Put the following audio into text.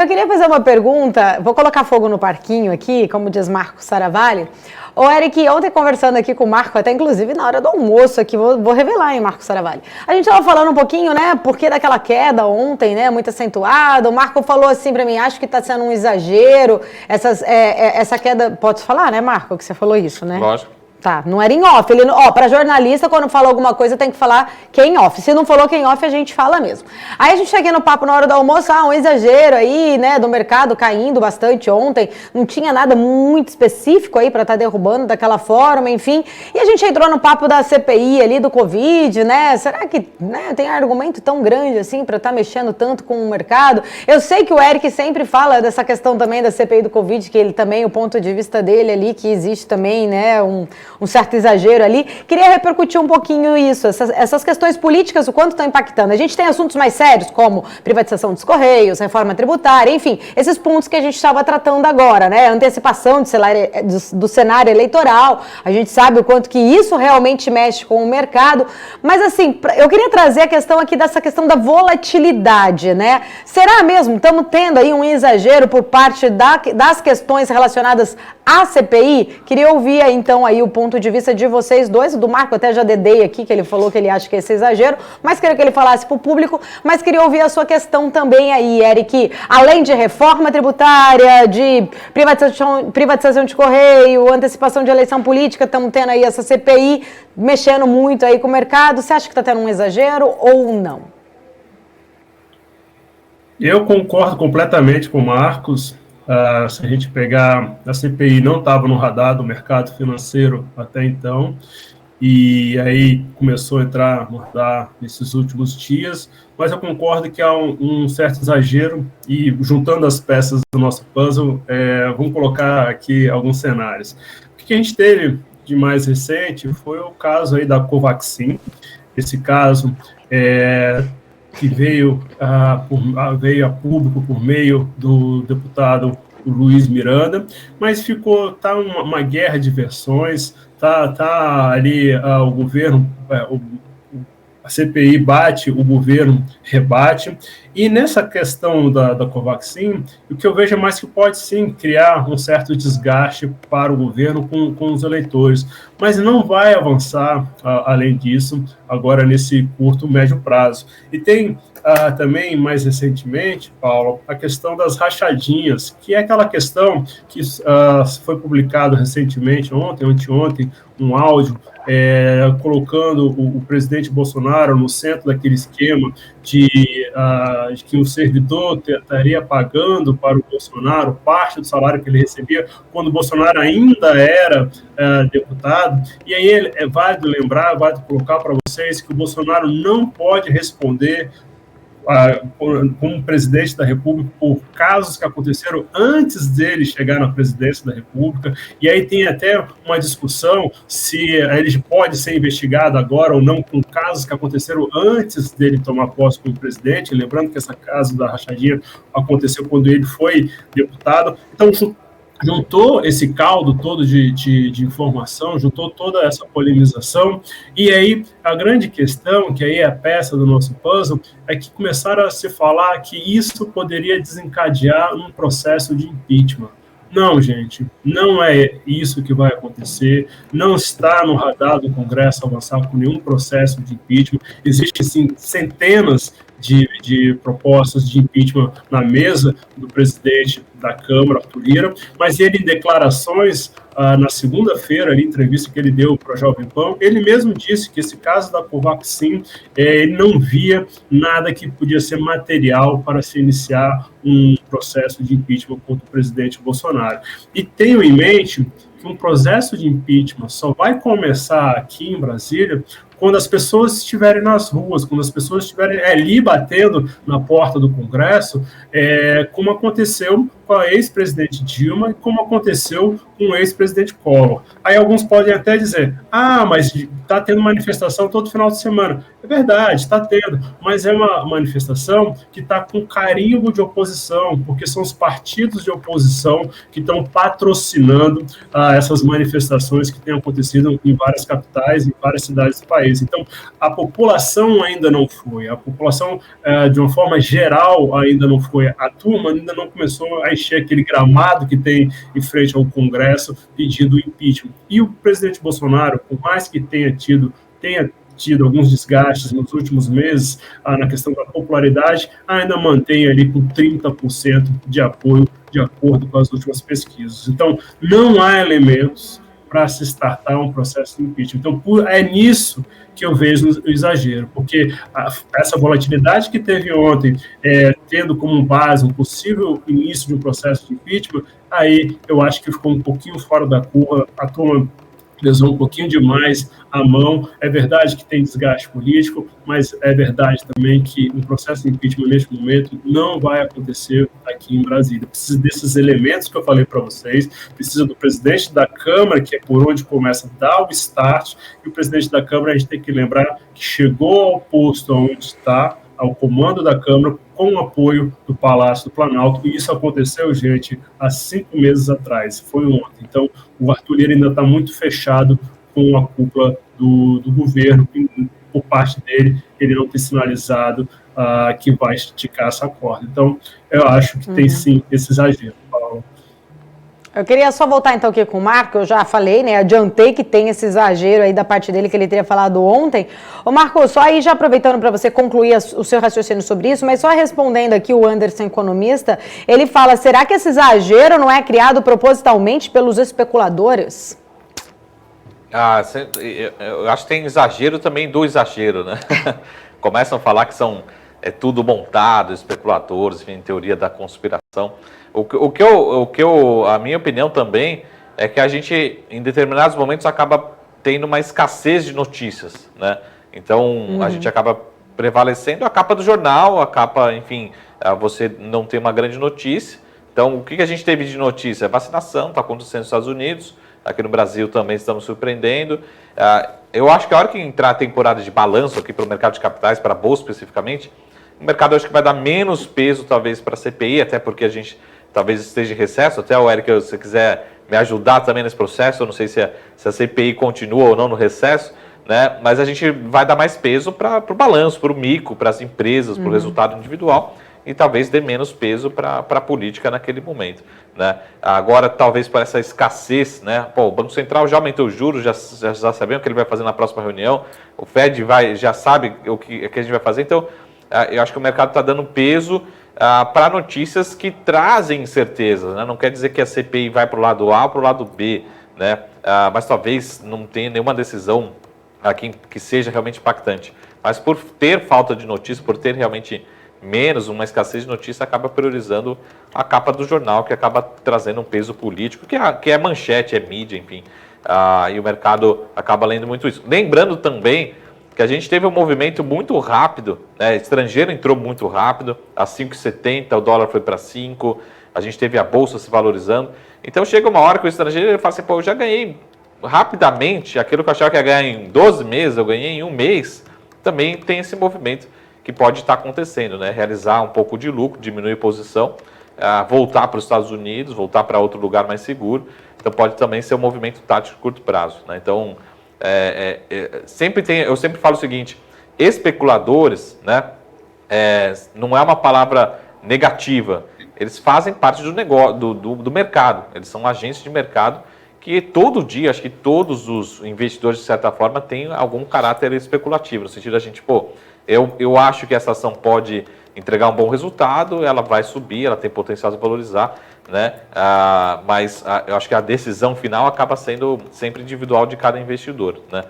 Eu queria fazer uma pergunta, vou colocar fogo no parquinho aqui, como diz Marco Saravalli. Ô, Eric, ontem conversando aqui com o Marco, até inclusive na hora do almoço aqui, vou revelar, hein, Marco Saravalli. A gente estava falando um pouquinho, né, porque daquela queda ontem, né, muito acentuada. O Marco falou assim para mim, acho que está sendo um exagero, essa queda, pode falar, né, Marco, que você falou isso, né? Lógico. Tá, não era em off. Para jornalista, quando fala alguma coisa, tem que falar que é em off. Se não falou que é em off, a gente fala mesmo. Aí a gente chega no papo na hora do almoço, um exagero aí, né, do mercado caindo bastante ontem. Não tinha nada muito específico aí para estar derrubando daquela forma, enfim. E a gente entrou no papo da CPI ali, do Covid, né? Será que, né, tem argumento tão grande assim para estar mexendo tanto com o mercado? Eu sei que o Eric sempre fala dessa questão também da CPI do Covid, que ele também, o ponto de vista dele ali, que existe também, né, um certo exagero ali. Queria repercutir um pouquinho isso, essas questões políticas, o quanto estão impactando. A gente tem assuntos mais sérios, como privatização dos Correios, reforma tributária, enfim, esses pontos que a gente estava tratando agora, né? Antecipação do cenário eleitoral. A gente sabe o quanto que isso realmente mexe com o mercado. Mas, assim, eu queria trazer a questão aqui dessa questão da volatilidade, né? Será mesmo? Estamos tendo aí um exagero por parte das questões relacionadas à CPI? Queria ouvir, então, aí o ponto de vista de vocês dois, do Marco até já dedei aqui, que ele falou que ele acha que esse é exagero, mas queria que ele falasse para o público, mas queria ouvir a sua questão também aí, Eric, além de reforma tributária, de privatização de Correio, antecipação de eleição política, estamos tendo aí essa CPI, mexendo muito aí com o mercado, você acha que está tendo um exagero ou não? Eu concordo completamente com o Marcos. Se a gente pegar, a CPI não estava no radar do mercado financeiro até então, e aí começou a entrar no radar nesses últimos dias, mas eu concordo que há um certo exagero, e juntando as peças do nosso puzzle, vamos colocar aqui alguns cenários. O que a gente teve de mais recente foi o caso aí da Covaxin. Esse caso que veio a público por meio do deputado Luiz Miranda, mas tá uma guerra de versões, tá ali o governo, a CPI bate, o governo rebate, e nessa questão da Covaxin, o que eu vejo é mais que pode sim criar um certo desgaste para o governo com os eleitores, mas não vai avançar além disso agora nesse curto, médio prazo. E tem também, mais recentemente, Paulo, a questão das rachadinhas, que é aquela questão que foi publicado recentemente, anteontem, um áudio colocando o presidente Bolsonaro no centro daquele esquema de que o servidor estaria pagando para o Bolsonaro parte do salário que ele recebia quando o Bolsonaro ainda era deputado. E aí é válido lembrar, válido colocar para vocês que o Bolsonaro não pode responder como presidente da República por casos que aconteceram antes dele chegar na presidência da República, e aí tem até uma discussão se ele pode ser investigado agora ou não com casos que aconteceram antes dele tomar posse como presidente, lembrando que esse caso da rachadinha aconteceu quando ele foi deputado. Então, juntou esse caldo todo de informação, juntou toda essa polemização, e aí a grande questão, que aí é a peça do nosso puzzle, é que começaram a se falar que isso poderia desencadear um processo de impeachment. Não, gente, não é isso que vai acontecer, não está no radar do Congresso avançar com nenhum processo de impeachment. Existem, sim, centenas de propostas de impeachment na mesa do presidente da Câmara, Arthur Lira, mas ele, em declarações na segunda-feira, em entrevista que ele deu para a Jovem Pan, ele mesmo disse que esse caso da Covaxin, ele não via nada que podia ser material para se iniciar um processo de impeachment contra o presidente Bolsonaro. E tenho em mente que um processo de impeachment só vai começar aqui em Brasília quando as pessoas estiverem nas ruas, quando as pessoas estiverem ali batendo na porta do Congresso, como aconteceu com a ex-presidente Dilma e como aconteceu com o ex-presidente Collor. Aí alguns podem até dizer, mas está tendo manifestação todo final de semana. É verdade, está tendo, mas é uma manifestação que está com carimbo de oposição, porque são os partidos de oposição que estão patrocinando essas manifestações que têm acontecido em várias capitais, em várias cidades do país. país. Então, a população ainda não foi, a população, de uma forma geral, ainda não foi, a turma ainda não começou a encher aquele gramado que tem em frente ao Congresso pedindo impeachment. E o presidente Bolsonaro, por mais que tenha tido alguns desgastes nos últimos meses na questão da popularidade, ainda mantém ali com 30% de apoio, de acordo com as últimas pesquisas. Então, não há elementos para se startar um processo de impeachment. Então, é nisso que eu vejo o exagero, porque essa volatilidade que teve ontem, tendo como base um possível início de um processo de impeachment, aí eu acho que ficou um pouquinho fora da curva, a turma pesou um pouquinho demais a mão. É verdade que tem desgaste político, mas é verdade também que um processo de impeachment neste momento não vai acontecer aqui em Brasília. Precisa desses elementos que eu falei para vocês, precisa do presidente da Câmara, que é por onde começa a dar o start, e o presidente da Câmara, a gente tem que lembrar que chegou ao posto onde está, ao comando da Câmara, com o apoio do Palácio do Planalto, e isso aconteceu, gente, há 5 meses atrás, foi ontem. Então, o Arthur Lira ainda está muito fechado com a cúpula do governo, por parte dele, ele não tem sinalizado que vai esticar essa corda. Então, eu acho que tem sim esse exagero, Paulo. Eu queria só voltar então aqui com o Marco, eu já falei, né, adiantei que tem esse exagero aí da parte dele que ele teria falado ontem. Ô Marco, só aí já aproveitando para você concluir o seu raciocínio sobre isso, mas só respondendo aqui o Anderson, economista, ele fala, será que esse exagero não é criado propositalmente pelos especuladores? Eu acho que tem exagero também do exagero, né? Começam a falar que é tudo montado, especuladores, enfim, teoria da conspiração. A minha opinião também é que a gente, em determinados momentos, acaba tendo uma escassez de notícias, né? Então, a gente acaba prevalecendo a capa do jornal, a capa, enfim, você não tem uma grande notícia. Então, o que a gente teve de notícia? Vacinação, está acontecendo nos Estados Unidos, aqui no Brasil também estamos surpreendendo. Eu acho que a hora que entrar a temporada de balanço aqui para o mercado de capitais, para a Bolsa especificamente, o mercado acho que vai dar menos peso, talvez, para a CPI, até porque a gente talvez esteja em recesso. Até o Eric, se você quiser me ajudar também nesse processo, eu não sei se a CPI continua ou não no recesso, né? Mas a gente vai dar mais peso para o balanço, para o mico, para as empresas, para o resultado individual, e talvez dê menos peso para a política naquele momento, né? Agora, talvez por essa escassez, né? Pô, o Banco Central já aumentou os juros, já sabemos o que ele vai fazer na próxima reunião, o Fed já sabe o que a gente vai fazer, então eu acho que o mercado está dando peso para notícias que trazem incerteza, né? Não quer dizer que a CPI vai para o lado A ou para o lado B, né? Mas talvez não tenha nenhuma decisão aqui que seja realmente impactante. Mas por ter falta de notícia, por ter realmente menos uma escassez de notícia, acaba priorizando a capa do jornal, que acaba trazendo um peso político, que é manchete, é mídia, enfim. E o mercado acaba lendo muito isso. Lembrando também que a gente teve um movimento muito rápido, né? Estrangeiro entrou muito rápido, a 5,70, o dólar foi para 5, a gente teve a bolsa se valorizando. Então chega uma hora que o estrangeiro ele fala assim, pô, eu já ganhei rapidamente, aquilo que eu achava que ia ganhar em 12 meses, eu ganhei em um mês. Também tem esse movimento que pode estar acontecendo, né? Realizar um pouco de lucro, diminuir posição, voltar para os Estados Unidos, voltar para outro lugar mais seguro. Então pode também ser um movimento tático de curto prazo, né? Então, eu sempre falo o seguinte, especuladores, né? Não é uma palavra negativa, eles fazem parte do negócio, do mercado, eles são agentes de mercado que todo dia, acho que todos os investidores, de certa forma, têm algum caráter especulativo, no sentido da gente, eu acho que essa ação pode entregar um bom resultado, ela vai subir, ela tem potencial de valorizar, né? Mas eu acho que a decisão final acaba sendo sempre individual de cada investidor, né?